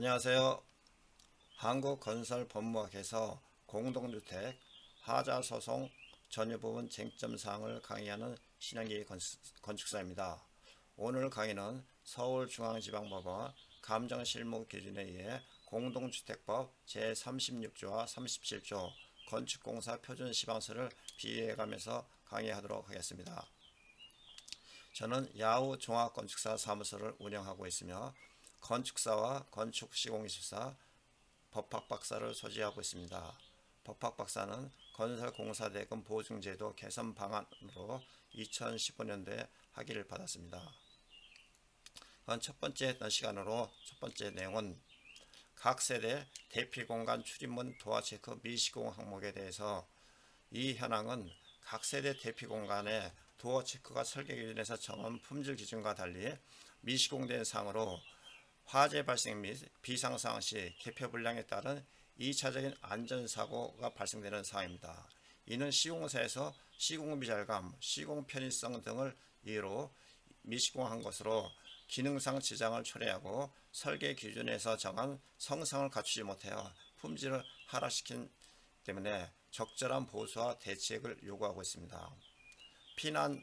안녕하세요. 한국건설법무학에서 공동주택 하자소송 전유부분 쟁점사항을 강의하는 신영기 건축사입니다. 오늘 강의는 서울중앙지방법원 감정실무기준에 의해 공동주택법 제36조와 37조 건축공사 표준시방서를 비유해가면서 강의하도록 하겠습니다. 저는 야후 종합건축사 사무소를 운영하고 있으며 건축사와 건축시공기술사 법학박사를 소지하고 있습니다. 법학박사는 건설공사대금 보증제도 개선 방안으로 2015년도에 학위를 받았습니다. 첫 번째 시간으로 첫 번째 내용은 각 세대 대피공간 출입문 도어 체크 미시공 항목에 대해서 이 현황은 각 세대 대피공간의 도어 체크가 설계 기준에서 정한 품질 기준과 달리 미시공된 사항으로 화재 발생 및 비상상황 시 개표 불량에 따른 2차적인 안전사고가 발생되는 사항입니다. 이는 시공사에서 시공 미절감, 시공 편의성 등을 이유로 미시공한 것으로 기능상 지장을 초래하고 설계 기준에서 정한 성상을 갖추지 못하여 품질을 하락시킨 때문에 적절한 보수와 대책을 요구하고 있습니다. 피난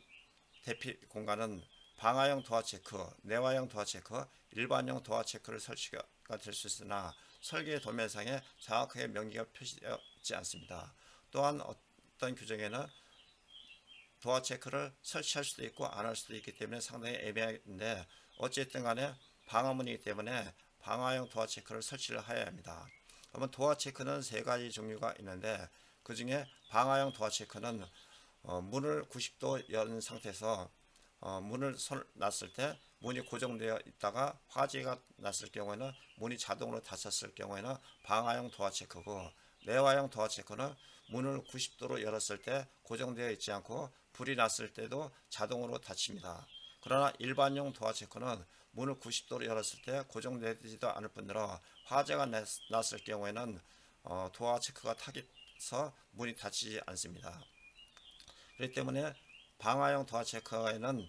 대피 공간은 방화형 도어 체크, 내화형 도어 체크, 일반형 도어 체크를 설치가 될 수 있으나 설계 도면상에 정확하게 명기가 표시되지 않습니다. 또한 어떤 규정에는 도어 체크를 설치할 수도 있고 안 할 수도 있기 때문에 상당히 애매한데 어쨌든 간에 방화문이기 때문에 방화형 도어 체크를 설치를 해야 합니다. 그러면 도어 체크는 세 가지 종류가 있는데 그 중에 방화형 도어 체크는 문을 90도 연 상태에서 문을 놨을 때 문이 고정되어 있다가 화재가 났을 경우에는 문이 자동으로 닫혔을 경우에는 방화형 도어 체크고, 내화형 도어 체크는 문을 90도로 열었을 때 고정되어 있지 않고 불이 났을 때도 자동으로 닫힙니다. 그러나 일반용 도어 체크는 문을 90도로 열었을 때 고정되지도 않을 뿐더러 화재가 났을 경우에는 도어 체크가 타깃서 문이 닫히지 않습니다. 그렇기 때문에 방화형 도어 체크에는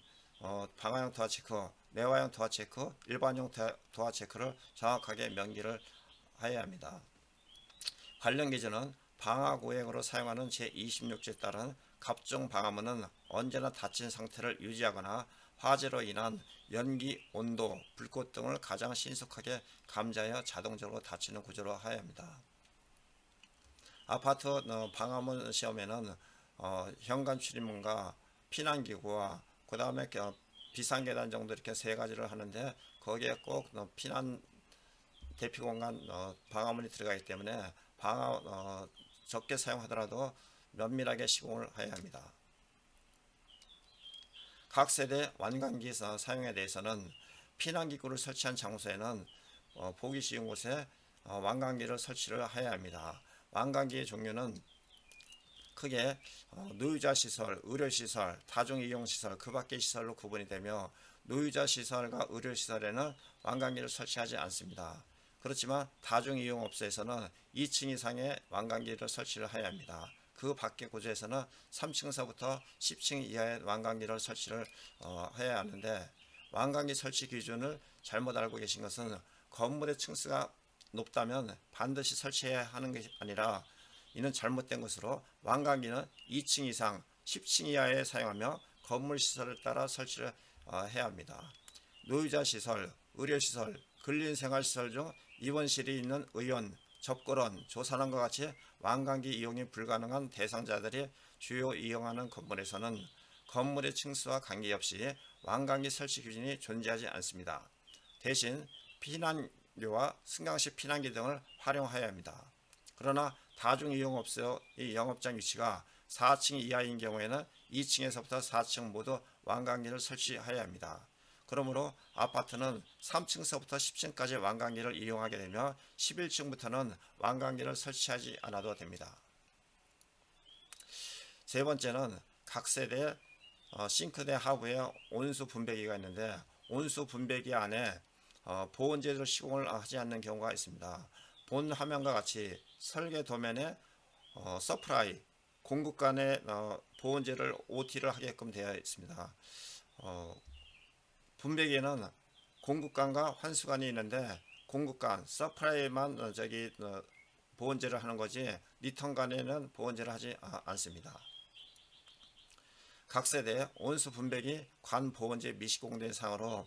방화형 도어 체크, 내화형 도어 체크, 일반용 도어 체크를 정확하게 명기를 해야 합니다. 관련 기준은 방화구획으로 사용하는 제26조에 따른 갑종 방화문은 언제나 닫힌 상태를 유지하거나 화재로 인한 연기, 온도, 불꽃 등을 가장 신속하게 감지하여 자동적으로 닫히는 구조로 해야 합니다. 아파트 방화문 시험에는 현관 출입문과 피난기구와 그 다음에 비상계단 정도 이렇게 세 가지를 하는데 거기에 꼭 피난 대피공간 방화문이 들어가기 때문에 적게 사용하더라도 면밀하게 시공을 해야 합니다. 각 세대 완강기 사용에 대해서는 피난기구를 설치한 장소에는 보기 쉬운 곳에 완강기를 설치를 해야 합니다. 완강기의 종류는 크게 노유자시설, 의료시설, 다중이용시설, 그 밖의 시설로 구분이 되며 노유자시설과 의료시설에는 완강기를 설치하지 않습니다. 그렇지만 다중이용업소에서는 2층 이상의 완강기를 설치를 해야 합니다. 그 밖의 구조에서는 3층서부터 10층 이하의 완강기를 설치를 해야 하는데 완강기 설치 기준을 잘못 알고 계신 것은 건물의 층수가 높다면 반드시 설치해야 하는 것이 아니라 이는 잘못된 것으로 완강기는 2층 이상 10층 이하에 사용하며 건물 시설을 따라 설치를 해야 합니다. 노유자시설, 의료시설, 근린생활시설 중 입원실이 있는 의원, 접거론, 조산원과 같이 완강기 이용이 불가능한 대상자들이 주요 이용하는 건물에서는 건물의 층수와 관계없이 완강기 설치 기준이 존재하지 않습니다. 대신 피난료와 승강식 피난기 등을 활용해야 합니다. 그러나 다중이용업소의 영업장 위치가 4층 이하인 경우에는 2층에서부터 4층 모두 완강기를 설치해야 합니다. 그러므로 아파트는 3층서부터 10층까지 완강기를 이용하게 되며 11층부터는 완강기를 설치하지 않아도 됩니다. 세 번째는 각 세대 싱크대 하부에 온수 분배기가 있는데 온수 분배기 안에 보온재를 시공을 하지 않는 경우가 있습니다. 본 화면과 같이 설계 도면에 서프라이, 공급 간의 보온재를 OT를 하게끔 되어 있습니다. 분배기에는 공급관과 환수관이 있는데 공급간 서프라이만 보온제를 하는 거지 리턴간에는 보온제를 하지 않습니다. 각 세대 온수 분배기 관 보온제 미시공된 상으로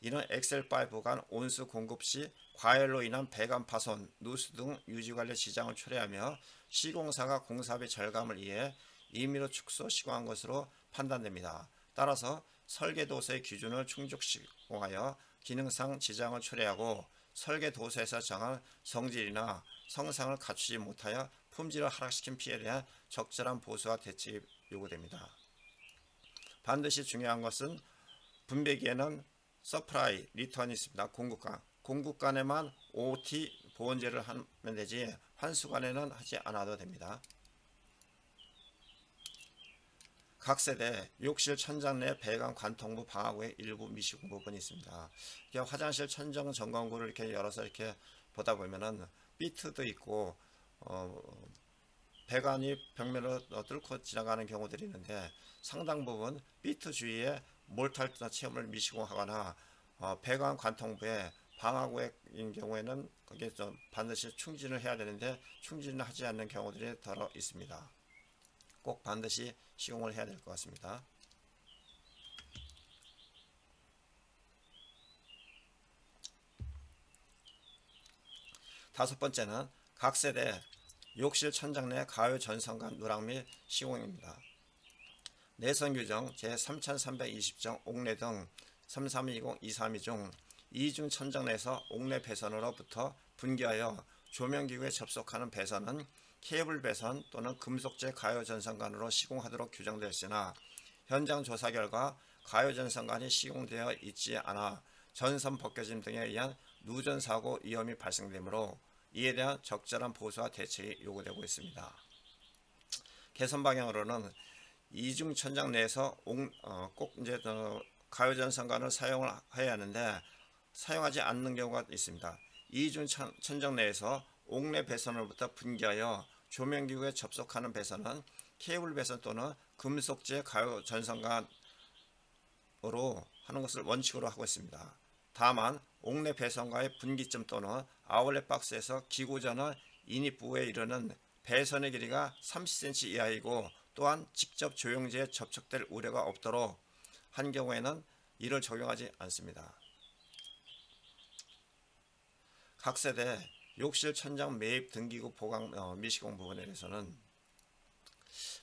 이는 엑셀5 간 온수 공급 시 과열로 인한 배관 파손, 누수 등 유지관리 지장을 초래하며 시공사가 공사비 절감을 위해 임의로 축소 시공한 것으로 판단됩니다. 따라서 설계도서의 기준을 충족시공하여 기능상 지장을 초래하고 설계도서에서 정한 성질이나 성상을 갖추지 못하여 품질을 하락시킨 피해에 대한 적절한 보수와 대책이 요구됩니다. 반드시 중요한 것은 분배기에는 서프라이, 리턴이 있습니다. 공급간에만 OT 보온제를 하면 되지 환수관에는 하지 않아도 됩니다. 각 세대 욕실 천장 내 배관 관통부 방화구의 일부 미시공 부분이 있습니다. 화장실 천정 점검구를 이렇게 열어서 이렇게 보다 보면은 비트도 있고 배관이 벽면을 뚫고 지나가는 경우들이 있는데 상당 부분 비트 주위에 몰탈 체험을 미시공하거나 배관 관통부에 방화구인 경우에는 거기에 반드시 충진을 해야 되는데 충진을 하지 않는 경우들이 더러 있습니다. 꼭 반드시 시공을 해야 될 것 같습니다. 다섯 번째는 각 세대 욕실 천장 내 가열 전선간 누락 및 시공입니다. 내선 규정 제3320정 옥내 등 3320-232 중 이중 천장 내에서 옥내 배선으로부터 분기하여 조명기구에 접속하는 배선은 케이블 배선 또는 금속재 가열 전선간으로 시공하도록 규정되어 있으나 현장 조사 결과 가열 전선간이 시공되어 있지 않아 전선 벗겨짐 등에 의한 누전 사고 위험이 발생되므로 이에 대한 적절한 보수와 대책이 요구되고 있습니다. 개선 방향으로는 이중 천장 내에서 꼭 가열 전선간을 사용을 해야 하는데 사용하지 않는 경우가 있습니다. 이중 천장 내에서 옥내 배선으로부터 분기하여 조명기구에 접속하는 배선은 케이블 배선 또는 금속재 가열 전선간으로 하는 것을 원칙으로 하고 있습니다. 다만 옥내 배선과의 분기점 또는 아울렛 박스에서 기고전을 인입부에 이르는 배선의 길이가 30cm 이하이고 또한 직접 조영제에 접촉될 우려가 없도록 한 경우에는 이를 적용하지 않습니다. 각 세대 욕실 천장 매입 등기구 보강 미시공 부분에 대해서는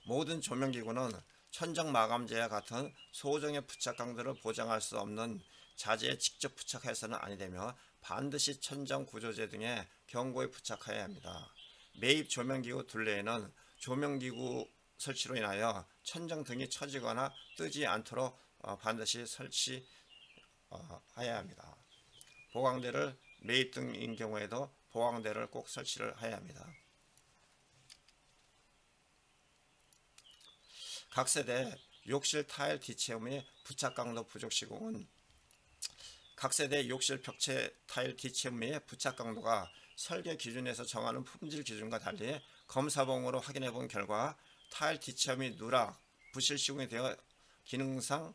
모든 조명기구는 천장 마감재와 같은 소정의 부착 강도를 보장할 수 없는 자재에 직접 부착해서는 아니 되며 반드시 천장 구조재 등의 경고에 부착해야 합니다. 매입 조명기구 둘레에는 조명기구 설치로 인하여 천장 등이 처지거나 뜨지 않도록 반드시 설치해야 합니다. 보강대를 매입 등인 경우에도 보강대를 꼭 설치를 해야 합니다. 각 세대 욕실 타일 뒷체험 및 부착 강도 부족 시공은 각 세대 욕실 벽체 타일 뒷체험 및 부착 강도가 설계 기준에서 정하는 품질 기준과 달리 검사봉으로 확인해 본 결과 타일 뒷체험이 누락, 부실 시공이 되어 기능상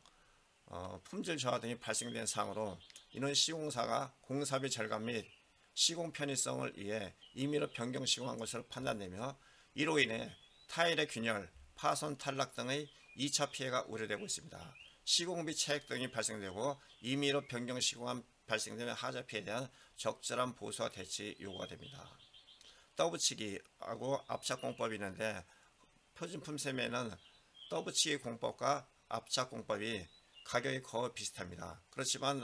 품질 저하 등이 발생된 사항으로 이는 시공사가 공사비 절감 및 시공 편의성을 위해 임의로 변경 시공한 것으로 판단되며 이로 인해 타일의 균열, 파손 탈락 등의 2차 피해가 우려되고 있습니다. 시공비 차액 등이 발생되고 임의로 변경 시공한 발생되는 하자 피해에 대한 적절한 보수와 대책이 요구가 됩니다. 떠붙이기하고 압착 공법이 있는데 표준품 셈에는 떠붙이기 공법과 압착 공법이 가격이 거의 비슷합니다. 그렇지만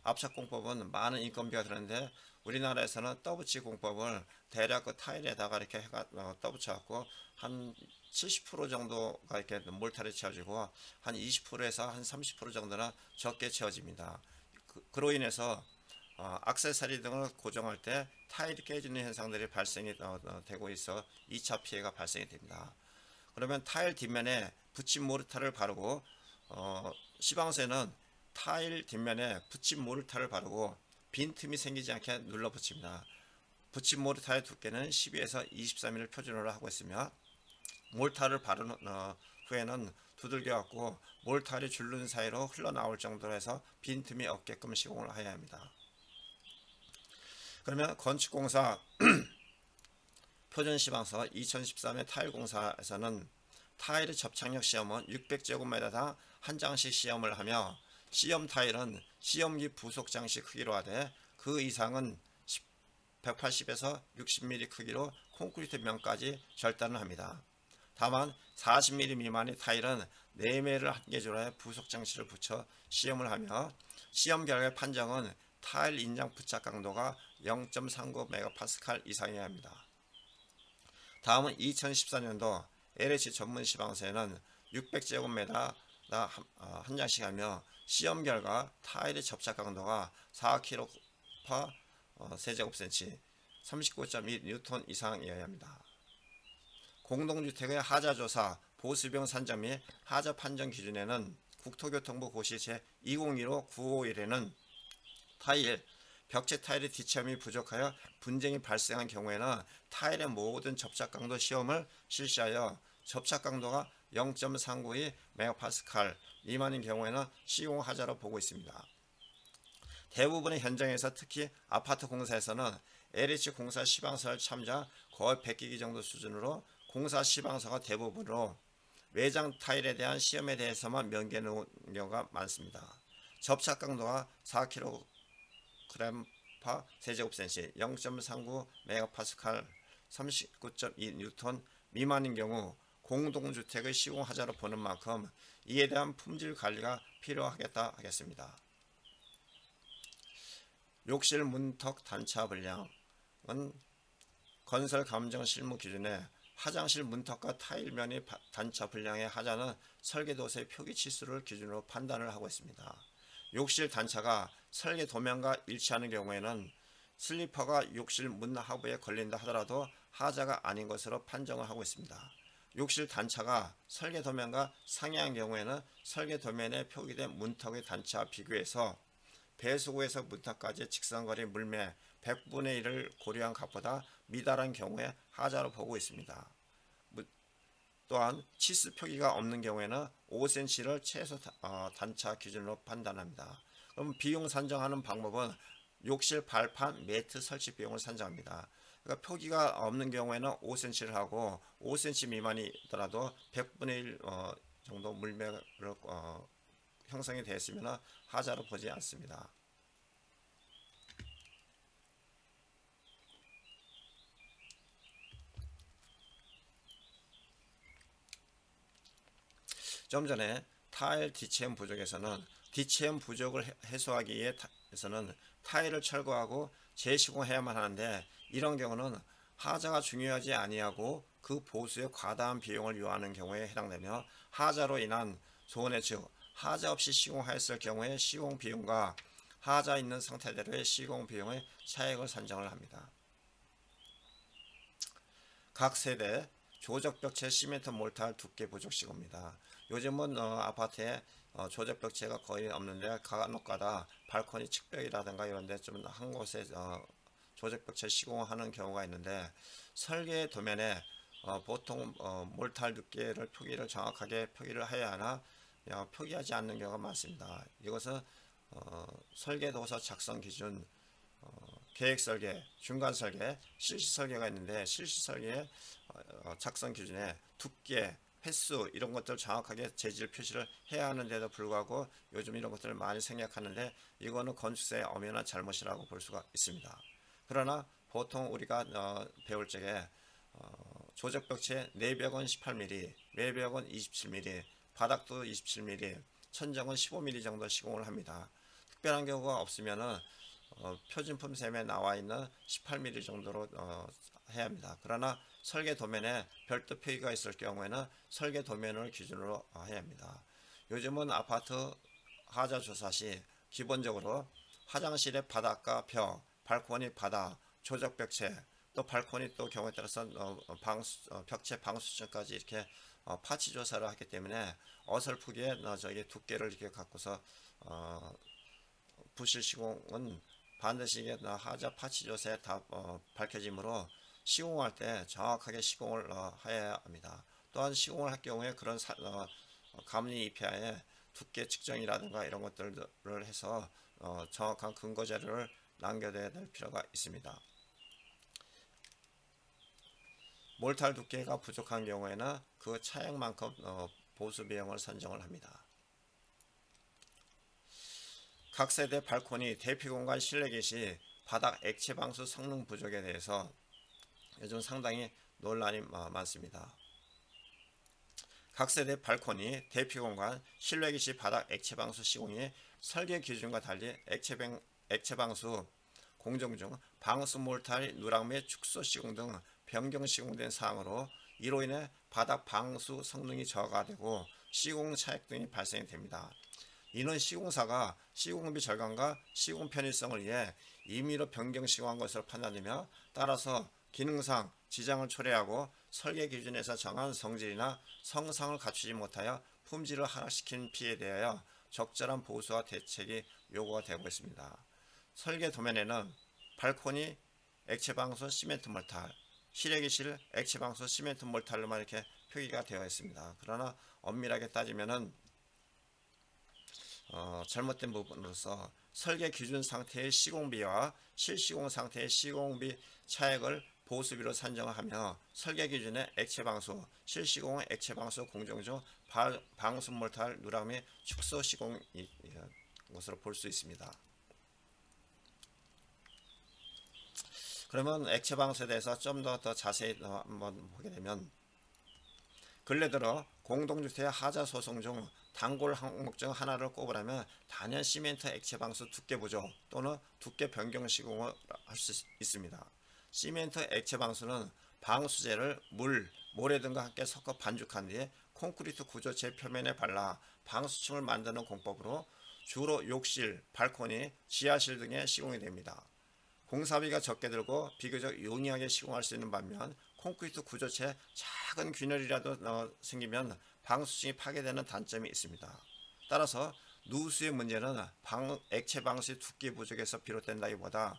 압착 공법은 많은 인건비가 드는데 우리나라에서는 떠붙이기 공법을 대략 그 타일에다가 이렇게 해가 떠붙여 갖고 한 70% 정도가 이렇게 몰탈이 채워지고 한 20%에서 한 30% 정도는 적게 채워집니다. 그로 인해서 액세서리 등을 고정할 때 타일이 깨지는 현상들이 발생이 되고 있어 2차 피해가 발생이 됩니다. 그러면 타일 뒷면에 붙임 모르타를 바르고 시방새는 타일 뒷면에 붙임 모르타를 바르고 빈틈이 생기지 않게 눌러 붙입니다. 붙임 모르타의 두께는 12에서 23mm 표준으로 하고 있으며 몰타를 바른 후에는 두들겨 갖고 몰타를 줄눈 사이로 흘러나올 정도로 해서 빈틈이 없게끔 시공을 해야 합니다. 그러면 건축공사 표준시방서 2013의 타일공사에서는 타일의 접착력 시험은 600제곱미터당 한 장씩 시험을 하며 시험 타일은 시험기 부속 장식 크기로 하되 그 이상은 180에서 60mm 크기로 콘크리트 면까지 절단을 합니다. 다만 40mm 미만의 타일은 4매를 한 개조로해 부속 장치를 붙여 시험을 하며 시험 결과의 판정은 타일 인장 부착 강도가 0.39MPa 이상이어야 합니다. 다음은 2014년도 LH 전문 시방서에는 600제곱미터 한 장씩 하며 시험 결과 타일의 접착 강도가 4kPa 세제곱센치 39.2N 이상이어야 합니다. 공동주택의 하자조사, 보수비용 산정 및 하자 판정 기준에는 국토교통부 고시 제2015-951에는 타일, 벽체 타일의 뒷체험이 부족하여 분쟁이 발생한 경우에는 타일의 모든 접착 강도 시험을 실시하여 접착 강도가 0.392MPa 미만인 경우에는 시공하자로 보고 있습니다. 대부분의 현장에서 특히 아파트 공사에서는 LH 공사 시방서를 참자 거의 100기기 정도 수준으로 공사 시방서가 대부분으로 외장 타일에 대한 시험에 대해서만 명기해 놓은 경우가 많습니다. 접착 강도가 4kg 세제곱센치 0.39MPa 39.2N 미만인 경우 공동주택의 시공하자로 보는 만큼 이에 대한 품질 관리가 필요하겠다 하겠습니다. 욕실 문턱 단차 분량은 건설 감정 실무 기준에 화장실 문턱과 타일면의 단차 분량의 하자는 설계도서의 표기 치수를 기준으로 판단을 하고 있습니다. 욕실 단차가 설계 도면과 일치하는 경우에는 슬리퍼가 욕실 문 하부에 걸린다 하더라도 하자가 아닌 것으로 판정을 하고 있습니다. 욕실 단차가 설계 도면과 상이한 경우에는 설계 도면에 표기된 문턱의 단차와 비교해서 배수구에서 문턱까지 직선거리 물매 100분의 1을 고려한 값보다 미달한 경우에 하자로 보고 있습니다. 또한 치수 표기가 없는 경우에는 5cm를 최소 단차 기준으로 판단합니다. 그럼 비용 산정하는 방법은 욕실 발판 매트 설치 비용을 산정합니다. 그러니까 표기가 없는 경우에는 5cm를 하고 5cm 미만이더라도 100분의 1 정도 물매를 형성이 되었으면 하자로 보지 않습니다. 좀 전에 타일 DCM 부족에서는 DCM 부족을 해소하기 위해서는 타일을 철거하고 재시공해야만 하는데 이런 경우는 하자가 중요하지 아니하고 그 보수에 과다한 비용을 요하는 경우에 해당되며 하자로 인한 손해 즉 하자 없이 시공하였을 경우에 시공 비용과 하자 있는 상태대로의 시공 비용의 차액을 산정을 합니다. 각 세대 조적벽체 시멘트 몰탈 두께 부족 시공입니다. 요즘은 아파트에 조적벽체가 거의 없는데 간혹가다 발코니 측벽이라든가 이런데 좀 한 곳에 조적벽체 시공하는 경우가 있는데 설계 도면에 보통 몰탈 두께를 표기를 정확하게 표기를 해야 하나 표기하지 않는 경우가 많습니다. 이것은 설계도서 작성 기준, 계획설계, 중간설계, 실시설계가 있는데 실시설계의 작성 기준에 두께, 횟수 이런 것들 정확하게 재질 표시를 해야 하는데도 불구하고 요즘 이런 것들을 많이 생략하는데 이거는 건축사의 엄연한 잘못이라고 볼 수가 있습니다. 그러나 보통 우리가 배울 적에 조적벽체 내벽은 18mm, 외벽은 27mm, 바닥도 27mm, 천정은 15mm 정도 시공을 합니다. 특별한 경우가 없으면은 표준품 셈에 나와 있는 18mm 정도로 해야 합니다. 그러나 설계 도면에 별도 표기가 있을 경우에는 설계 도면을 기준으로 해야 합니다. 요즘은 아파트 하자 조사 시 기본적으로 화장실의 바닥과 벽, 발코니 바닥, 조적벽체, 또 발코니 또 경우에 따라서 벽체 방수층까지 이렇게 파츠 조사를 하기 때문에 어설프게 저기 두께를 이렇게 갖고서 부실 시공은 반드시 이게 하자 파츠 조사에 다 밝혀지므로 시공할 때 정확하게 시공을 해야 합니다. 또한 시공을 할 경우에 그런 감리 입회하에 두께 측정이라든가 이런 것들을 해서 정확한 근거 자료를 남겨둬야 될 필요가 있습니다. 몰탈 두께가 부족한 경우에는 그 차액만큼 보수 비용을 선정을 합니다. 각 세대 발코니, 대피공간 실내기 시 바닥 액체 방수 성능 부족에 대해서 요즘 상당히 논란이 많습니다. 각 세대 발코니, 대피공간, 실내기 시 바닥 액체 방수 시공이 설계 기준과 달리 액체 방수 공정 중 방수 몰탈, 누락 및 축소 시공 등 변경 시공된 사항으로 이로 인해 바닥 방수 성능이 저하되고 시공 차액 등이 발생이 됩니다. 이는 시공사가 시공비 절감과 시공 편의성을 위해 임의로 변경 시공한 것으로 판단되며, 따라서 기능상 지장을 초래하고 설계 기준에서 정한 성질이나 성상을 갖추지 못하여 품질을 하락시킨 피해에 대하여 적절한 보수와 대책이 요구가 되고 있습니다. 설계 도면에는 발코니 액체방수 시멘트 몰탈, 실외기실 액체방수 시멘트 몰탈로만 이렇게 표기가 되어 있습니다. 그러나 엄밀하게 따지면은 잘못된 부분으로서 설계 기준 상태의 시공비와 실시공 상태의 시공비 차액을 보수비로 산정하며 설계 기준의 액체방수, 실시공의 액체방수 공정 중 방수 몰탈, 누락 및 축소 시공인 것으로 볼 수 있습니다. 그러면 액체방수에 대해서 좀 더 자세히 한번 보게 되면, 근래 들어 공동주택 하자 소송 중 단골 항목 중 하나를 꼽으라면 단연 시멘트 액체 방수 두께 부족 또는 두께 변경 시공을 할 수 있습니다. 시멘트 액체 방수는 방수제를 물, 모래 등과 함께 섞어 반죽한 뒤에 콘크리트 구조체 표면에 발라 방수층을 만드는 공법으로 주로 욕실, 발코니, 지하실 등에 시공이 됩니다. 공사비가 적게 들고 비교적 용이하게 시공할 수 있는 반면, 콘크리트 구조체에 작은 균열이라도 생기면 방수층이 파괴되는 단점이 있습니다. 따라서 누수의 문제는 액체 방수의 두께 부족에서 비롯된다기보다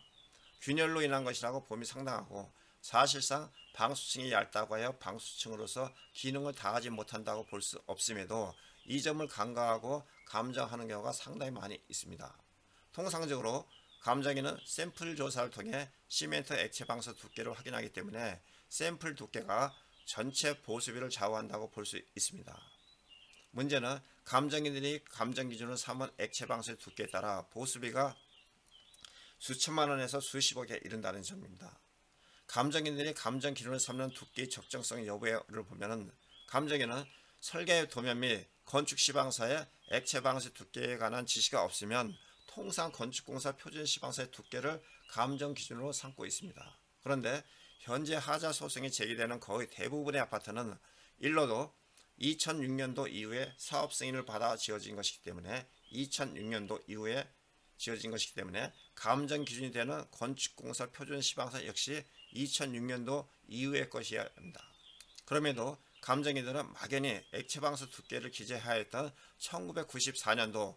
균열로 인한 것이라고 봄이 상당하고, 사실상 방수층이 얇다고 하여 방수층으로서 기능을 다하지 못한다고 볼 수 없음에도 이 점을 간과하고 감정하는 경우가 상당히 많이 있습니다. 통상적으로 감정인은 샘플 조사를 통해 시멘트 액체 방수 두께를 확인하기 때문에 샘플 두께가 전체 보수비를 좌우한다고 볼 수 있습니다. 문제는 감정인들이 감정 기준으로 삼은 액체 방수의 두께에 따라 보수비가 수천만 원에서 수십억에 이른다는 점입니다. 감정인들이 감정 기준으로 삼는 두께의 적정성 여부를 보면, 감정인은 설계 도면 및 건축 시방사의 액체 방수 두께에 관한 지시가 없으면 통상 건축공사 표준 시방사의 두께를 감정 기준으로 삼고 있습니다. 그런데 현재 하자 소송이 제기되는 거의 대부분의 아파트는 일로도 2006년도 이후에 사업 승인을 받아 지어진 것이기 때문에 감정 기준이 되는 건축공사 표준 시방사 역시 2006년도 이후의 것이어야 합니다. 그럼에도 감정인들은 막연히 액체방수 두께를 기재하였던 1994년도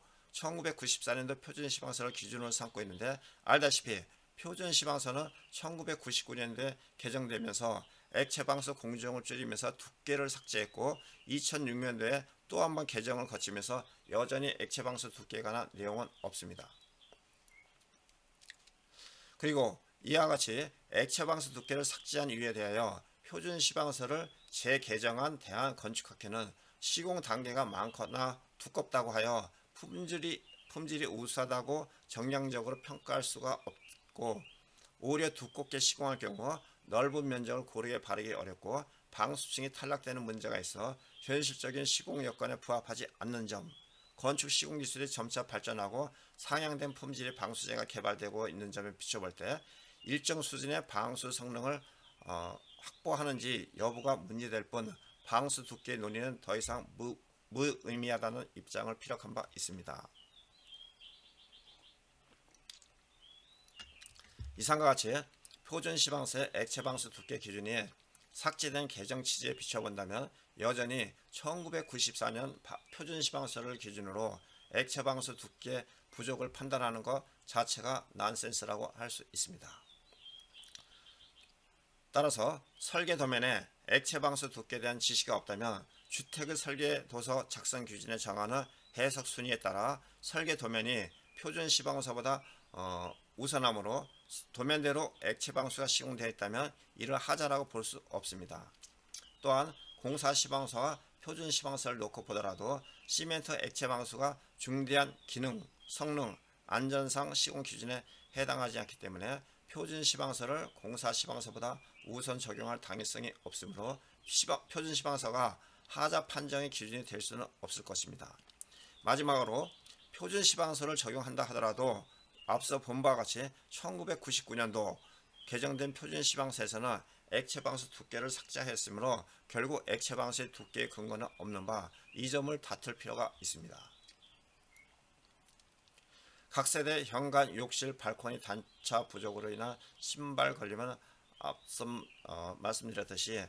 표준 시방사를 기준으로 삼고 있는데, 알다시피 표준 시방사는 1999년도에 개정되면서 액체방수 공정을 줄이면서 두께를 삭제했고, 2006년도에 또 한 번 개정을 거치면서 여전히 액체방수 두께에 관한 내용은 없습니다. 그리고 이와 같이 액체방수 두께를 삭제한 이유에 대하여 표준 시방사를 재개정한 대한건축학회는 시공 단계가 많거나 두껍다고 하여 품질이 우수하다고 정량적으로 평가할 수가 없고, 오히려 두껍게 시공할 경우 넓은 면적을 고르게 바르기 어렵고 방수층이 탈락되는 문제가 있어 현실적인 시공 여건에 부합하지 않는 점, 건축 시공 기술이 점차 발전하고 상향된 품질의 방수제가 개발되고 있는 점에 비춰볼 때 일정 수준의 방수 성능을 확보하는지 여부가 문제될 뿐, 방수 두께의 논의는 더 이상 무의미하다는 입장을 피력한 바 있습니다. 이상과 같이 표준 시방사의 액체 방수 두께 기준이 삭제된 개정 취지에 비춰본다면 여전히 1994년 표준 시방사를 기준으로 액체 방수 두께 부족을 판단하는 것 자체가 난센스라고 할 수 있습니다. 따라서 설계 도면에 액체 방수 두께에 대한 지시가 없다면 주택의 설계 도서 작성 기준에 정하는 해석 순위에 따라 설계 도면이 표준 시방사보다 우선함으로 도면대로 액체 방수가 시공되어 있다면 이를 하자라고 볼 수 없습니다. 또한 공사 시방서와 표준 시방서를 놓고 보더라도 시멘트 액체 방수가 중대한 기능, 성능, 안전상 시공 기준에 해당하지 않기 때문에 표준 시방서를 공사 시방서보다 우선 적용할 당위성이 없으므로 표준 시방서가 하자 판정의 기준이 될 수는 없을 것입니다. 마지막으로 표준 시방서를 적용한다 하더라도 앞서 본 바와 같이 1999년도 개정된 표준 시방서에서는 액체 방수 두께를 삭제하였으므로 결국 액체 방수의 두께의 근거는 없는 바, 이 점을 다툴 필요가 있습니다. 각 세대 현관, 욕실, 발코니 단차 부족으로 인한 신발 걸리면 앞서 말씀드렸듯이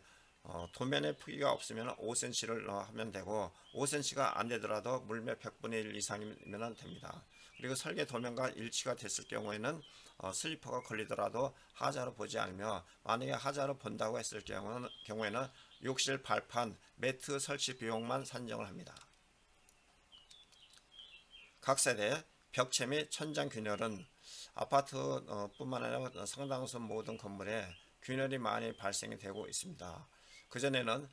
도면의 크기가 없으면 5cm를 하면 되고 5cm가 안 되더라도 물몇 100분의 1 이상이면 됩니다. 그리고 설계 도면과 일치가 됐을 경우에는 슬리퍼가 걸리더라도 하자로 보지 않으며, 만약에 하자로 본다고 했을 경우에는 욕실 발판, 매트 설치 비용만 산정을 합니다. 각 세대 벽체 및 천장 균열은 아파트뿐만 아니라 상당수 모든 건물에 균열이 많이 발생이 되고 있습니다. 그전에는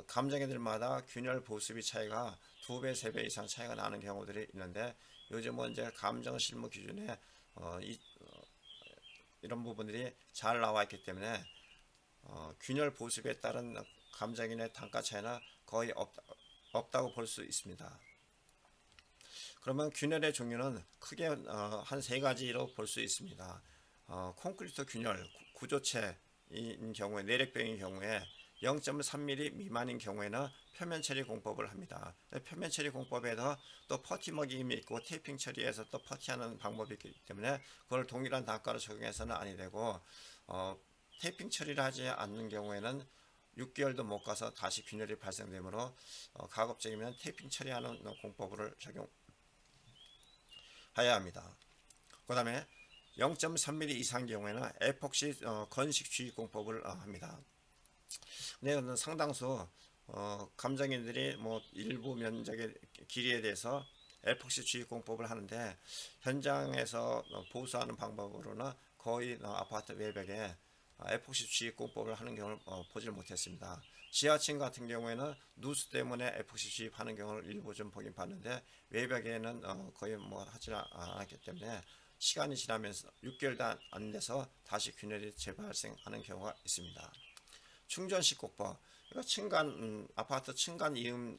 감정애들마다 균열 보습이 차이가 2배, 3배 이상 차이가 나는 경우들이 있는데, 요즘은 이제 감정 실무 기준에 이런 부분들이 잘 나와 있기 때문에 균열 보습에 따른 감정인의 단가 차이는 거의 없다고 볼 수 있습니다. 그러면 균열의 종류는 크게 한 3가지로 볼 수 있습니다. 콘크리트 균열, 구조체인 경우에, 내력병인 경우에 0.3mm 미만인 경우에는 표면 처리 공법을 합니다. 표면 처리 공법에서 또 퍼티 먹임이 있고 테이핑 처리해서 또 퍼티하는 방법이 있기 때문에 그걸 동일한 단가로 적용해서는 아니 되고, 테이핑 처리를 하지 않는 경우에는 6개월도 못 가서 다시 균열이 발생되므로 가급적이면 테이핑 처리하는 공법을 적용해야 합니다. 그 다음에 0.3mm 이상 경우에는 에폭시 건식 주입 공법을 합니다. 근데 상당수 감정인들이 일부 면적의 길이에 대해서 에폭시 주입 공법을 하는데, 현장에서 보수하는 방법으로는 거의 아파트 외벽에 에폭시 주입 공법을 하는 경우를 보질 못했습니다. 지하층 같은 경우에는 누수 때문에 에폭시 주입하는 경우를 일부 좀 보긴 봤는데, 외벽에는 거의 하지 않았기 때문에 시간이 지나면서 6개월도 안 돼서 다시 균열이 재발생하는 경우가 있습니다. 충전식 공법, 아파트 층간 이음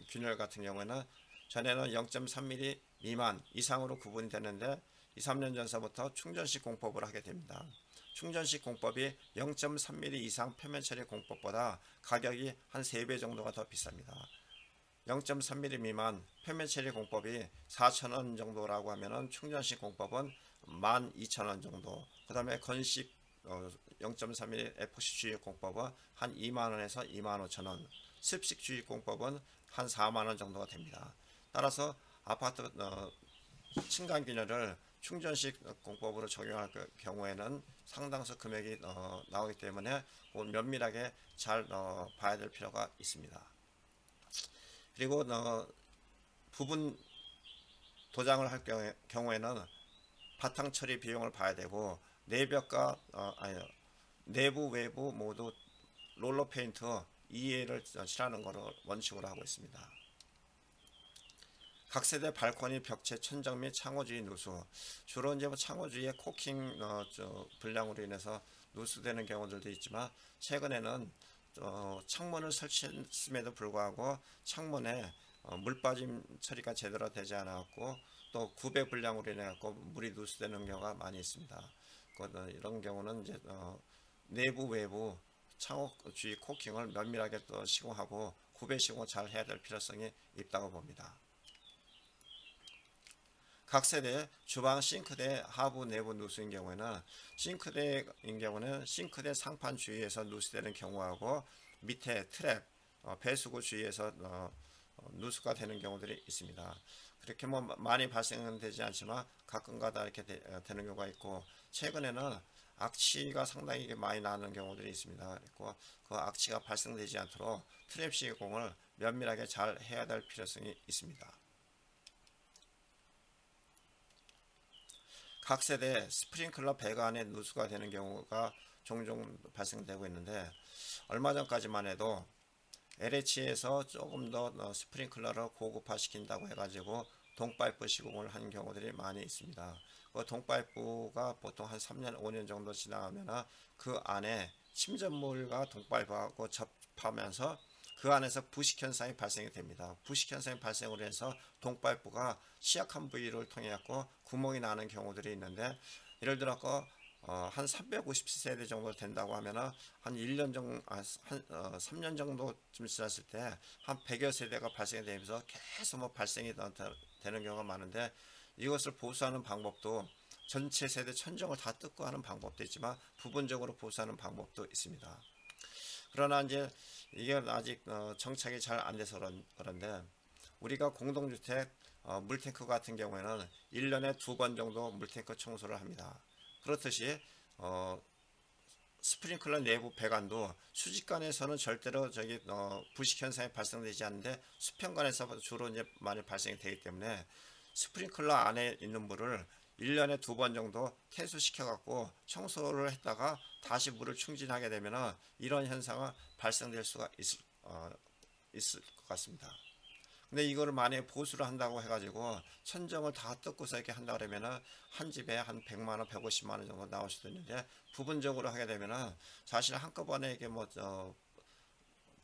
균열 같은 경우에는 전에는 0.3mm 미만 이상으로 구분이 되는데 2, 3년 전서부터 충전식 공법을 하게 됩니다. 충전식 공법이 0.3mm 이상 표면 처리 공법보다 가격이 한 3배 정도가 더 비쌉니다. 0.3mm 미만 표면 처리 공법이 4,000원 정도라고 하면은 충전식 공법은 12,000원 정도, 그 다음에 건식 0.3mm 에폭시 주입 공법은 한 2만원에서 25,000원, 습식 주입 공법은 한 4만원 정도가 됩니다. 따라서 아파트 층간 균열을 충전식 공법으로 적용할 경우에는 상당수 금액이 나오기 때문에 면밀하게 잘 봐야 될 필요가 있습니다. 그리고 부분 도장을 할 경우에는 바탕 처리 비용을 봐야 되고, 내벽과 내부 외부 모두 롤러 페인트 2A를 칠하는 것을 원칙으로 하고 있습니다. 각 세대 발코니 벽체 천장 및 창호주의 누수, 주로 이제 창호주의의 코킹 불량으로 인해서 누수되는 경우들도 있지만, 최근에는 창문을 설치했음에도 불구하고 창문에 물 빠짐 처리가 제대로 되지 않았고, 또 구배 불량으로 인해 갖고 물이 누수되는 경우가 많이 있습니다. 이런 경우는 이제 내부 외부 창호 주위 코킹을 면밀하게 또 시공하고 구배 시공을 잘 해야 될 필요성이 있다고 봅니다. 각 세대 주방 싱크대 하부 내부 누수인 경우에는 싱크대인 경우는 싱크대 상판 주위에서 누수되는 경우하고 밑에 트랩 배수구 주위에서 누수가 되는 경우들이 있습니다. 그렇게 많이 발생은 되지 않지만 가끔가다 이렇게 되는 경우가 있고, 최근에는 악취가 상당히 많이 나는 경우들이 있습니다. 그리고 그 악취가 발생되지 않도록 트랩 시공을 면밀하게 잘 해야 될 필요성이 있습니다. 각 세대 스프링클러 배관에 누수가 되는 경우가 종종 발생되고 있는데, 얼마 전까지만 해도 LH에서 조금 더 스프링클러를 고급화 시킨다고 해가지고 동파이프 시공을 하는 경우들이 많이 있습니다. 그 동파이프가 보통 한 3년 5년 정도 지나가면 그 안에 침전물과 동파이프하고 접하면서 그 안에서 부식 현상이 발생이 됩니다. 부식 현상이 발생을 해서 동파이프가 취약한 부위를 통해 갖고 구멍이 나는 경우들이 있는데, 예를 들어 한 350세대 정도 된다고 하면은 한 1년 정도, 3년 정도쯤 지났을 때 한 100여 세대가 발생이 되면서 계속 발생이 되는 경우가 많은데, 이것을 보수하는 방법도 전체 세대 천정을 다 뜯고 하는 방법도 있지만 부분적으로 보수하는 방법도 있습니다. 그러나 이제 이게 아직 정착이 잘 안 돼서 그런데, 우리가 공동주택 물탱크 같은 경우에는 1년에 2번 정도 물탱크 청소를 합니다. 그렇듯이 스프링클러 내부 배관도 수직관에서는 절대로 부식 현상이 발생되지 않는데, 수평관에서 주로 이제 많이 발생이 되기 때문에 스프링클러 안에 있는 물을 1년에 2번 정도 퇴수시켜 갖고 청소를 했다가 다시 물을 충진하게 되면 이런 현상은 발생될 수가 있을 것 같습니다. 근데 이거를 만약에 보수를 한다고 해가지고 천정을 다 뜯고서 이렇게 한다 그러면은 한 집에 한 100만원, 150만원 정도 나올 수도 있는데, 부분적으로 하게 되면은 사실 한꺼번에 이게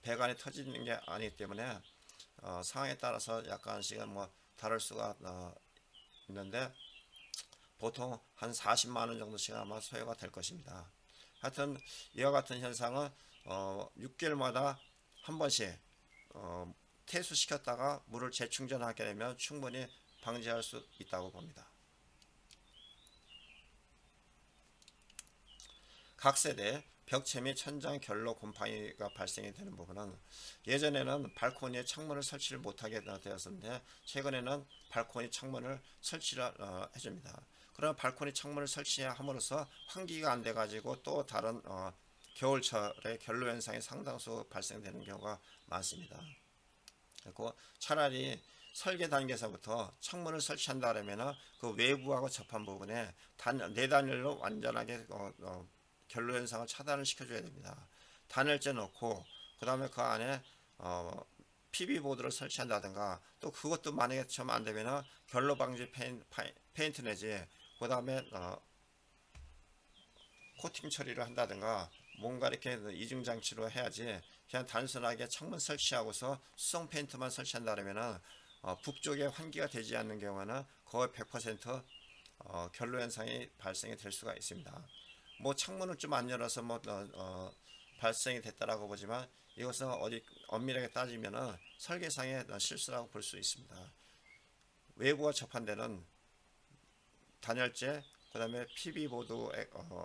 배관이 터지는 게 아니기 때문에 상황에 따라서 약간씩은 다를 수가 있는데, 보통 한 40만원 정도씩 아마 소요가 될 것입니다. 하여튼 이와 같은 현상은 6개월마다 한 번씩 퇴수시켰다가 물을 재충전하게 되면 충분히 방지할 수 있다고 봅니다. 각 세대 벽체 및 천장 결로 곰팡이가 발생이 되는 부분은, 예전에는 발코니에 창문을 설치를 못하게 되었는데 최근에는 발코니 창문을 설치를 해줍니다. 그러나 발코니 창문을 설치함으로써 환기가 안 돼가지고 또 다른 겨울철에 결로 현상이 상당수 발생되는 경우가 많습니다. 그리고 차라리 설계 단계에서부터 창문을 설치한다 그러면 그 외부하고 접한 부분에 내단열로 완전하게 결로 현상을 차단을 시켜줘야 됩니다. 단열재 넣고 그 다음에 그 안에 PB보드를 설치한다든가, 또 그것도 만약에 좀 안되면 결로 방지 페인트 내지 그 다음에 코팅 처리를 한다든가 뭔가 이렇게 이중장치로 해야지, 그냥 단순하게 창문 설치하고서 수성 페인트만 설치한다 그러면은 북쪽에 환기가 되지 않는 경우는 거의 100% 결로 현상이 발생이 될 수가 있습니다. 창문을 좀 안 열어서 발생이 됐다라고 보지만, 이것은 어디 엄밀하게 따지면은 설계상의 실수라고 볼 수 있습니다. 외부와 접한 데는 단열재, 그 다음에 PB보드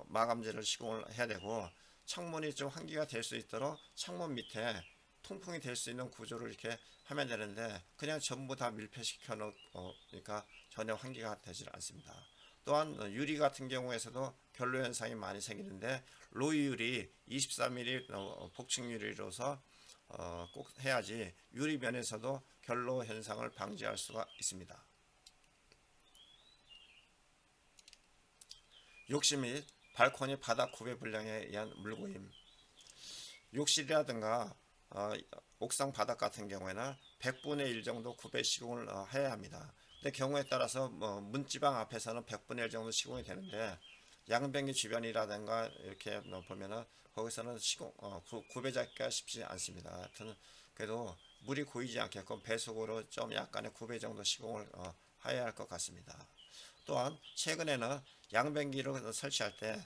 마감재를 시공을 해야 되고, 창문이 좀 환기가 될 수 있도록 창문 밑에 통풍이 될 수 있는 구조를 이렇게 하면 되는데, 그냥 전부 다 밀폐시켜 놓으니까 전혀 환기가 되질 않습니다. 또한 유리 같은 경우에서도 결로 현상이 많이 생기는데, 로이 유리 24mm 복층 유리로서 꼭 해야지 유리면에서도 결로 현상을 방지할 수가 있습니다. 욕실 및 발코니 바닥 구배 불량에 의한 물고임. 욕실이라든가 옥상 바닥 같은 경우에는 100분의 1 정도 구배 시공을 해야 합니다. 근데 경우에 따라서 문지방 앞에서는 100분의 1 정도 시공이 되는데, 양변기 주변이라든가 이렇게 보면은 거기서는 구배잡기가 쉽지 않습니다. 하여튼 그래도 물이 고이지 않게끔 배속으로 좀 약간의 구배 정도 시공을 해야 할 것 같습니다. 또한 최근에는 양변기를 설치할 때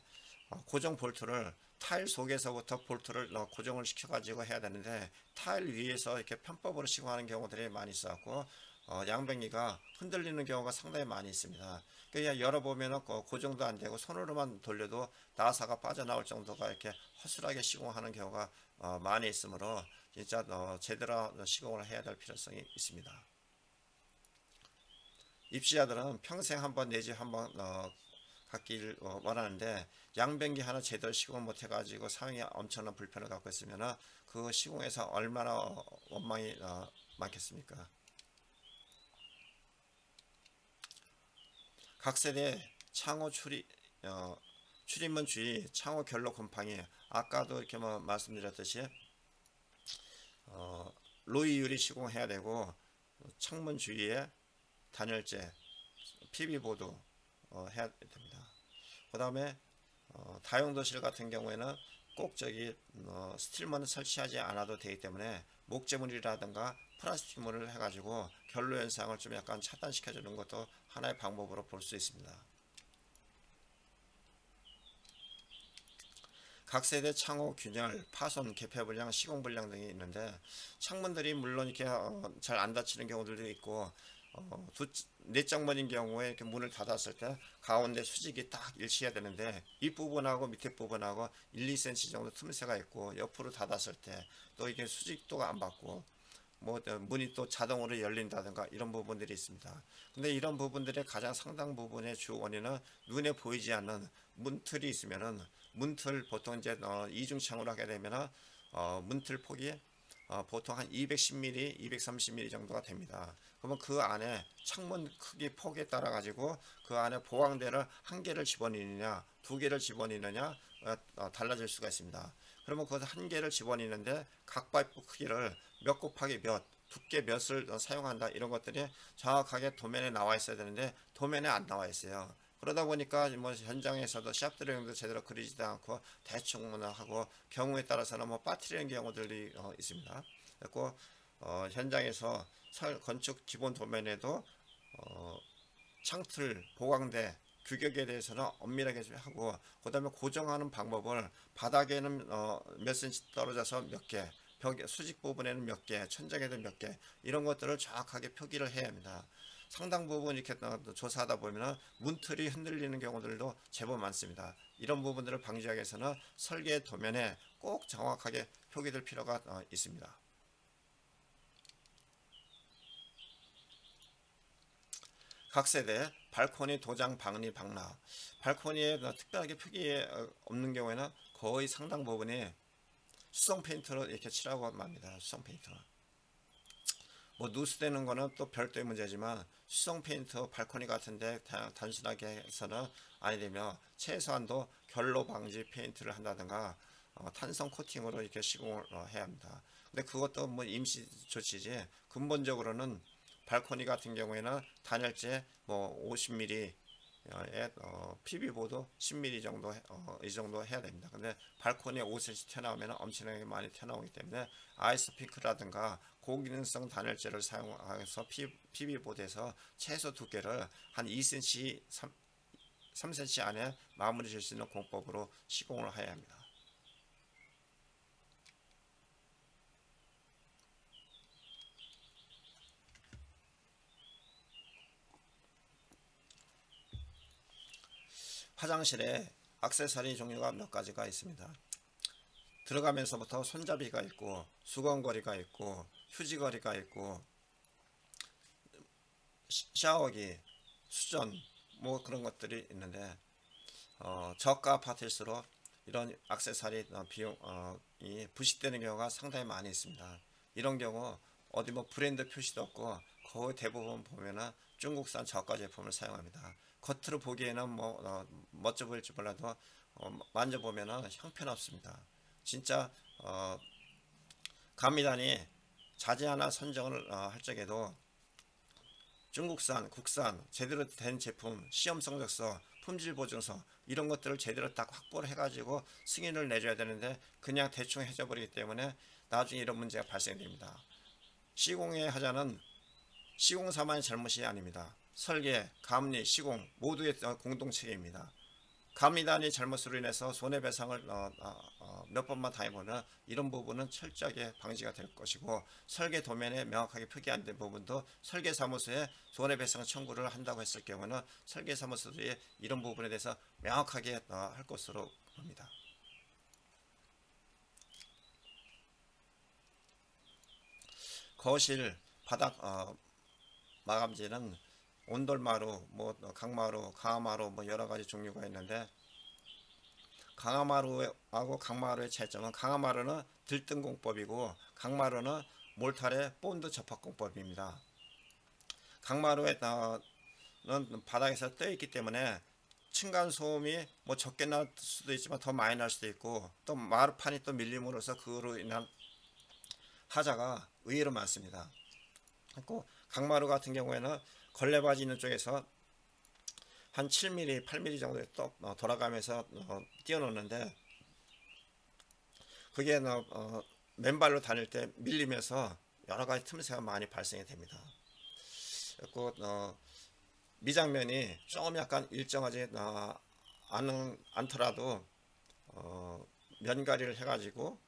고정 볼트를 타일 속에서부터 볼트를 고정을 시켜 가지고 해야 되는데, 타일 위에서 이렇게 편법으로 시공하는 경우들이 많이 있어갖고 양변기가 흔들리는 경우가 상당히 많이 있습니다. 그냥 열어보면 고정도 안 되고 손으로만 돌려도 나사가 빠져나올 정도가 이렇게 허술하게 시공하는 경우가 많이 있으므로 진짜 제대로 시공을 해야 될 필요성이 있습니다. 입주자들은 평생 한번 내지 한번 갖기를 원하는데, 양변기 하나 제대로 시공을 못해 가지고 사용에 엄청난 불편을 갖고 있으면 그 시공에서 얼마나 원망이 많겠습니까? 각 세대 창호 출입문 주의, 창호 결로 곰팡이. 아까도 이렇게 뭐 말씀드렸듯이 로이유리 시공해야 되고, 창문 주위에 단열재, PB보드 해야 됩니다. 그 다음에 다용도실 같은 경우에는 꼭 스틸문 설치하지 않아도 되기 때문에 목재물이라든가 플라스틱물을 해가지고 결로 현상을 좀 약간 차단시켜 주는 것도 하나의 방법으로 볼 수 있습니다. 각 세대 창호 균열, 파손, 개폐 불량, 시공 불량 등이 있는데, 창문들이 물론 이렇게 잘 안 닫히는 경우들도 있고, 내장문인 경우에 이렇게 문을 닫았을 때 가운데 수직이 딱 일치해야 되는데, 윗부분하고 밑에 부분하고 1, 2cm 정도 틈새가 있고, 옆으로 닫았을 때 또 이게 수직도가 안 받고, 문이 또 자동으로 열린다든가 이런 부분들이 있습니다. 근데 이런 부분들의 가장 상당 부분의 주 원인은 눈에 보이지 않는 문틀이 있으면은, 문틀 보통 이제 이중창으로 하게 되면은 문틀 폭이 보통 한 210mm, 230mm 정도가 됩니다. 그러면 그 안에 창문 크기 폭에 따라 가지고 그 안에 보강대를 한 개를 집어넣느냐, 두 개를 집어넣느냐 달라질 수가 있습니다. 그러면 그 한 개를 집어넣는데 각 파이프 크기를 몇 곱하기 몇, 두께 몇을 사용한다, 이런 것들이 정확하게 도면에 나와 있어야 되는데 도면에 안 나와 있어요. 그러다 보니까 뭐 현장에서도 샵 드로잉도 제대로 그리지도 않고 대충 하고, 경우에 따라서는 뭐 빠뜨리는 경우들이 있습니다. 그리고 현장에서 건축 기본 도면에도 창틀, 보강대 규격에 대해서는 엄밀하게 하고, 그 다음에 고정하는 방법을 바닥에는 몇 cm 떨어져서 몇 개, 벽 수직 부분에는 몇 개, 천장에도 몇 개, 이런 것들을 정확하게 표기를 해야 합니다. 상당 부분 이렇게 조사하다 보면 문틀이 흔들리는 경우들도 제법 많습니다. 이런 부분들을 방지하기 위해서는 설계 도면에 꼭 정확하게 표기될 필요가 있습니다. 각 세대 발코니, 도장, 방리, 방라. 발코니에 특별하게 표기에 없는 경우에는 거의 상당 부분이 수성 페인트로 이렇게 칠하고 맙니다. 수성 페인트로. 뭐 누수되는 거는 또 별도의 문제지만, 수성 페인트 발코니 같은데 단순하게 해서는 아니 되며 최소한도 결로 방지 페인트를 한다든가 탄성 코팅으로 이렇게 시공을 해야 합니다. 근데 그것도 뭐 임시 조치지, 근본적으로는 발코니 같은 경우에는 단열재 뭐 50mm PB보드 10mm 정도 이 정도 해야 됩니다. 근데 발코니에 5cm 튀어나오면 엄청나게 많이 튀어나오기 때문에 아이스피크라든가 고기능성 단열재를 사용해서 PB보드에서 최소 두께를 한 2cm, 3cm 안에 마무리 질 수 있는 공법으로 시공을 해야 합니다. 화장실에 액세서리 종류가 몇 가지가 있습니다. 들어가면서부터 손잡이가 있고, 수건거리가 있고, 휴지거리가 있고, 샤워기, 수전, 뭐 그런 것들이 있는데, 저가 아파트일수록 이런 액세서리 비용이 부식되는 경우가 상당히 많이 있습니다. 이런 경우 어디 뭐 브랜드 표시도 없고 거의 대부분 보면은 중국산 저가 제품을 사용합니다. 겉으로 보기에는 뭐 멋져 보일지 몰라도 만져보면은 형편없습니다. 진짜 감리단이 자재 하나 선정을 할 적에도 중국산, 국산, 제대로 된 제품, 시험 성적서, 품질 보증서, 이런 것들을 제대로 딱 확보를 해가지고 승인을 내줘야 되는데, 그냥 대충 해줘버리기 때문에 나중에 이런 문제가 발생됩니다. 시공의 하자는 시공사만의 잘못이 아닙니다. 설계, 감리, 시공 모두의 공동 책임입니다. 감리단이 잘못으로 인해서 손해배상을 몇 번만 당해보면 이런 부분은 철저하게 방지가 될 것이고, 설계 도면에 명확하게 표기 안 된 부분도 설계사무소에 손해배상 청구를 한다고 했을 경우는 설계사무소들이 이런 부분에 대해서 명확하게 할 것으로 봅니다. 거실 바닥 마감재는 온돌마루, 뭐 강마루, 강화마루 뭐 여러 가지 종류가 있는데, 강화마루하고 강마루의 차이점은, 강화마루는 들뜬공법이고 강마루는 몰탈의 본드 접합공법입니다. 강마루는 바닥에서 떠 있기 때문에 층간 소음이 뭐 적게 날 수도 있지만 더 많이 날 수도 있고, 또 마루판이 또 밀림으로써 그로 인한 하자가 의외로 많습니다. 그리고 강마루 같은 경우에는 걸레바지 있는 쪽에서 한 7mm, 8mm 정도 또 돌아가면서 띄워놓는데, 그게 맨발로 다닐 때 밀리면서 여러 가지 틈새가 많이 발생이 됩니다. 그리고 미장면이 조금 약간 일정하지 않더라도 면가리를 해가지고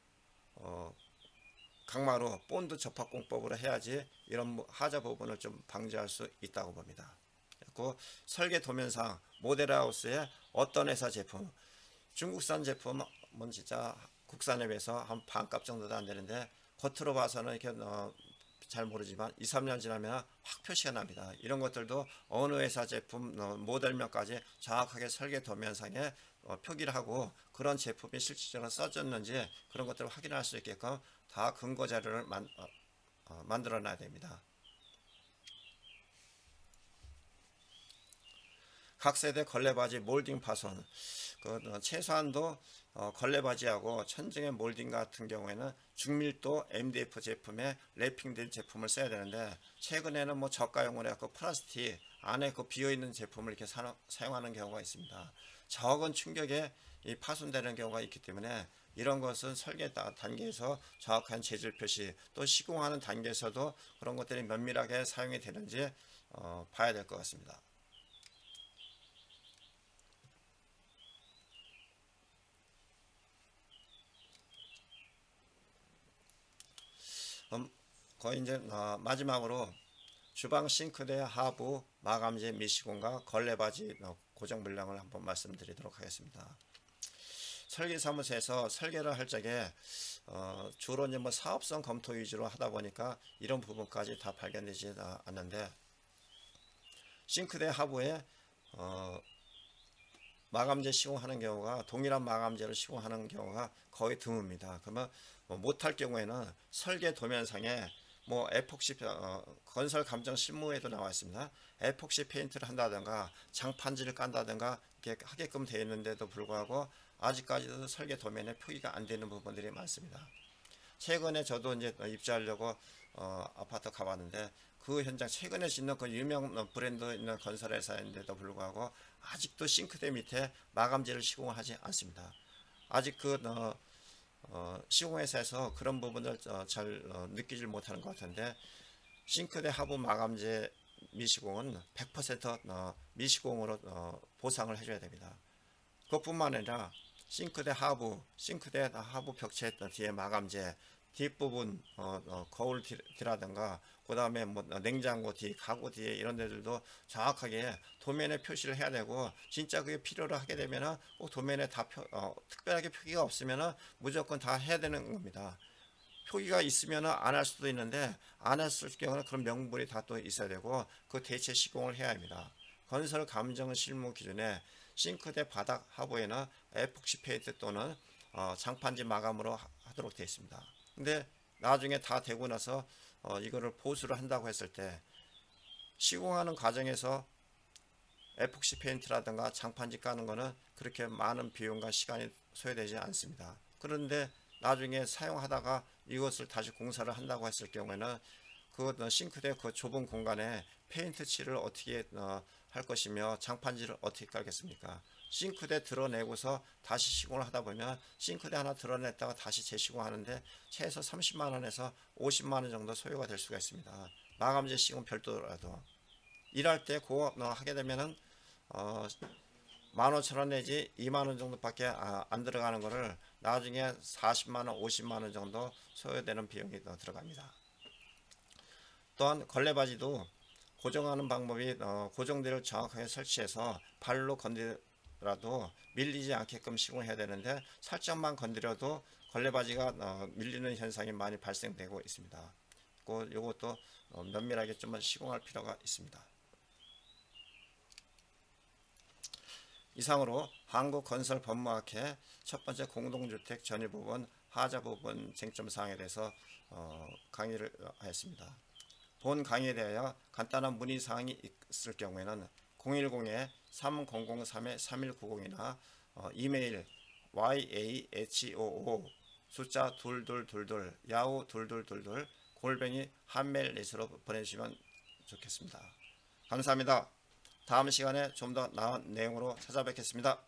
강마루 본드 접합공법으로 해야지 이런 하자 부분을 좀 방지할 수 있다고 봅니다. 그리고 설계 도면상 모델하우스의 어떤 회사 제품, 중국산 제품은 진짜 국산에 비해서 한 반값 정도도 안 되는데, 겉으로 봐서는 이렇게 잘 모르지만 2, 3년 지나면 확 표시가 납니다. 이런 것들도 어느 회사 제품 모델명까지 정확하게 설계 도면상에 표기를 하고, 그런 제품이 실질적으로 써졌는지 그런 것들을 확인할 수 있게끔 다 근거 자료를 만들어 놔야 됩니다. 각 세대 걸레바지 몰딩 파손, 최소한도 걸레바지하고 천정의 몰딩 같은 경우에는 중밀도 MDF 제품에 랩핑된 제품을 써야 되는데, 최근에는 뭐 저가용으로 해서 플라스틱 안에 비어있는 제품을 이렇게 사용하는 경우가 있습니다. 적은 충격에 파손되는 경우가 있기 때문에 이런 것은 설계 단계에서 정확한 재질 표시, 또 시공하는 단계에서도 그런 것들이 면밀하게 사용이 되는지 봐야 될 것 같습니다. 거의 이제 마지막으로 주방 싱크대 하부 마감재 미시공과 걸레바지 고정 물량을 한번 말씀드리도록 하겠습니다. 설계사무소에서 설계를 할 적에 주로 이제 뭐 사업성 검토 위주로 하다 보니까 이런 부분까지 다 발견되지 않는데, 싱크대 하부에 마감재 시공하는 경우가 동일한 마감재를 시공하는 경우가 거의 드뭅니다. 그러면 못할 경우에는 설계 도면상에 뭐 에폭시 건설 감정 실무에도 나와 있습니다. 에폭시 페인트를 한다든가 장판지를 깐다든가 이렇게 하게끔 되어 있는데도 불구하고 아직까지도 설계 도면에 표기가 안 되는 부분들이 많습니다. 최근에 저도 이제 입주하려고 아파트 가봤는데, 그 현장 최근에 짓는 그 유명 브랜드 있는 건설회사인데도 불구하고 아직도 싱크대 밑에 마감재를 시공을 하지 않습니다. 아직 시공회사에서 그런 부분을 잘 느끼질 못하는 것 같은데, 싱크대 하부 마감재 미시공은 100% 미시공으로 보상을 해줘야 됩니다. 그것뿐만 아니라 싱크대 하부 벽체 뒤에 마감재 뒷부분 거울 뒤라든가, 그 다음에 뭐 냉장고 뒤, 가구 뒤에 이런 데들도 정확하게 도면에 표시를 해야 되고, 진짜 그게 필요로 하게 되면은 꼭 도면에 다 특별하게 표기가 없으면은 무조건 다 해야 되는 겁니다. 표기가 있으면은 안 할 수도 있는데, 안 했을 경우는 그런 명분이 다 또 있어야 되고, 그 대체 시공을 해야 합니다. 건설 감정 실무 기준에 싱크대 바닥 하부에는 에폭시 페인트 또는 장판지 마감으로 하도록 되어 있습니다. 근데 나중에 다 되고 나서 이거를 보수를 한다고 했을 때, 시공하는 과정에서 에폭시 페인트라든가 장판지 까는 거는 그렇게 많은 비용과 시간이 소요되지 않습니다. 그런데 나중에 사용하다가 이것을 다시 공사를 한다고 했을 경우에는 그 싱크대 그 좁은 공간에 페인트 칠을 어떻게 할 것이며 장판지를 어떻게 깔겠습니까? 싱크대 드러내고서 다시 시공을 하다 보면 싱크대 하나 드러냈다가 다시 재시공하는데 최소 30만원에서 50만원 정도 소요가 될 수가 있습니다. 마감재 시공 별도라도. 일할 때 그거 하게 되면은 15,000원 내지 2만원 정도밖에 안 들어가는 거를 나중에 40만원, 50만원 정도 소요되는 비용이 들어갑니다. 또한 걸레바지도 고정하는 방법이 고정대를 정확하게 설치해서 발로 건드려도 밀리지 않게끔 시공해야 되는데, 살짝만 건드려도 걸레바지가 밀리는 현상이 많이 발생되고 있습니다. 이것도 면밀하게 좀 시공할 필요가 있습니다. 이상으로 한국건설법무학회 첫 번째 공동주택 전유 부분 하자 부분 쟁점 사항에 대해서 강의를 하였습니다. 본 강의에 대하여 간단한 문의 사항이 있을 경우에는 010-3003-3190이나 이메일 yahoo 숫자 2222 야후 2222 골뱅이 한멜릿으로 보내주시면 좋겠습니다. 감사합니다. 다음 시간에 좀 더 나은 내용으로 찾아뵙겠습니다.